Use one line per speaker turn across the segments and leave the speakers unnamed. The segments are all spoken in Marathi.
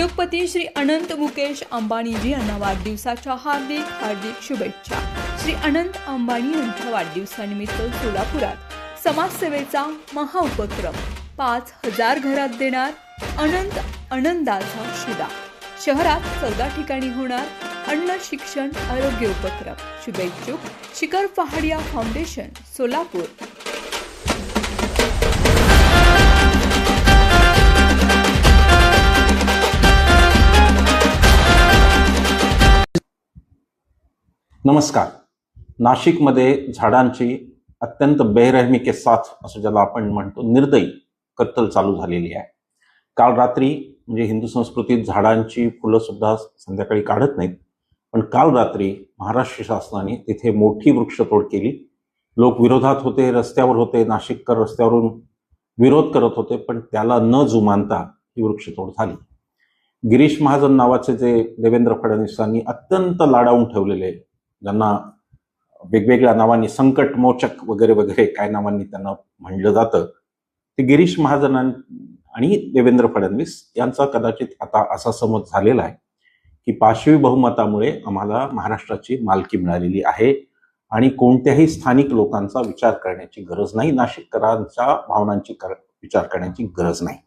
उद्योगपती श्री अनंत मुकेश अंबानीजी यांना वाढदिवसाच्या हार्दिक शुभेच्छा। श्री अनंत अंबानी यांच्या वाढदिवसानिमित्त सोलापुरात समाजसेवेचा महाउपक्रम 5000 घरात देणार आनंदाचा शिदा। शहरात 14 ठिकाणी होणार अन्न शिक्षण आरोग्य उपक्रम। शुभेच्छुक शिखर पहाडिया फाउंडेशन सोलापूर।
नमस्कार। नाशिकमध्ये झाडांची अत्यंत बेरहमी के साथ असं ज्याला आपण म्हणतो निर्दयी कत्तल चालू झालेली आहे। काल रात्री म्हणजे हिंदू संस्कृतीत झाडांची फुलं सुद्धा संध्याकाळी काढत नाहीत, पण काल रात्री महाराष्ट्र शासनाने तिथे मोठी वृक्षतोड केली। लोक विरोधात होते, रस्त्यावर होते, नाशिककर रस्त्यावरून विरोध करत होते, पण त्याला न जुमानता ही वृक्षतोड झाली। गिरीश महाजन नावाचे जे देवेंद्र फडणवीसांनी अत्यंत लाडावून ठेवलेले, ज्यांना वेगवेगळ्या नावांनी संकटमोचक वगैरे वगैरे काय नावांनी त्यांना म्हणलं जातं, ते गिरीश महाजन आणि देवेंद्र फडणवीस यांचा कदाचित आता असा समज झालेला आहे की पाशवी बहुमतामुळे आम्हाला महाराष्ट्राची मालकी मिळालेली आहे आणि कोणत्याही स्थानिक लोकांचा विचार करण्याची गरज नाही, नाशिककरांच्या भावनांची विचार करण्याची गरज नाही।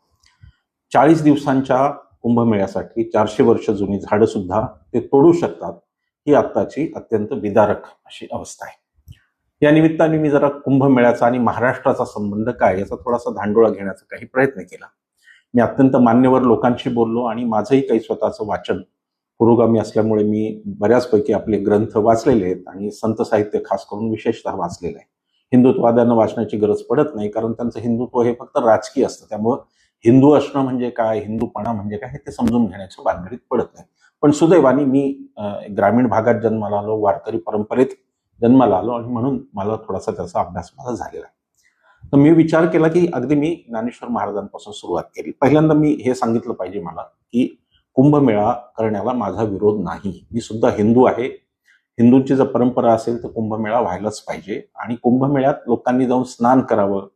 40 दिवसांच्या कुंभमेळ्यासाठी 400 वर्ष जुनी झाडं सुद्धा ते तोडू शकतात, ही आत्ताची अत्यंत विदारक अशी अवस्था आहे। या निमित्ताने मी जरा कुंभमेळ्याचा आणि महाराष्ट्राचा संबंध काय याचा थोडासा धांडोळा घेण्याचा काही प्रयत्न केला। मी अत्यंत मान्यवर लोकांशी बोललो आणि माझंही काही स्वतःचं वाचन पुरोगामी असल्यामुळे मी बऱ्याचपैकी आपले ग्रंथ वाचलेले आहेत आणि संत साहित्य खास करून विशेषतः वाचलेलं आहे। हिंदुत्ववाद्यांना वाचण्याची गरज पडत नाही, कारण त्यांचं हिंदुत्व हे फक्त राजकीय असतं, त्यामुळं हिंदू असणं म्हणजे काय, हिंदूपणा म्हणजे काय हे ते समजून घेण्याच्या भानगडीत पडत नाही। पण सुदैवाने मी ग्रामीण भागात जन्माला आलो, वारकरी परंपरेत जन्माला आलो आणि म्हणून मला थोडासा त्याचा अभ्यास माझा झालेला आहे। तर मी विचार केला की अगदी मी ज्ञानेश्वर महाराजांपासून सुरुवात केली। पहिल्यांदा मी हे सांगितलं पाहिजे मला की कुंभमेळा करण्याला माझा विरोध नाही। मी सुद्धा हिंदू आहे, हिंदूंची जर परंपरा असेल तर कुंभमेळा व्हायलाच पाहिजे आणि कुंभमेळ्यात लोकांनी जाऊन स्नान करावं,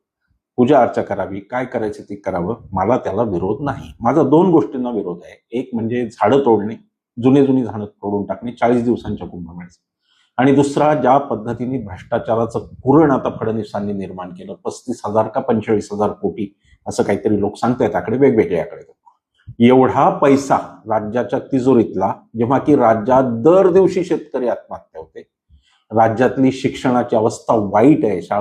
पूजा अर्चा करावी, काय करायचं ते करावं, मला त्याला विरोध नाही। माझा 2 गोष्टींना विरोध आहे। एक म्हणजे झाडं तोडणे, जुनी झाडं तोडून टाकणे 40 दिवसांच्या कुंभमेळ्यात, आणि दुसरा ज्या पद्धतीने भ्रष्टाचाराचं पुरण आता फडणवीसांनी निर्माण केलं, 35,000 का 45,000 कोटी असं काहीतरी लोक सांगतायत, आकडे वेगवेगळे आकडे। एवढा पैसा राज्याच्या तिजोरीतला, जेव्हा की राज्यात दर दिवशी शेतकरी आत्महत्या होते, राज्यातली शिक्षणाची अवस्था वाईट आहे, शाळा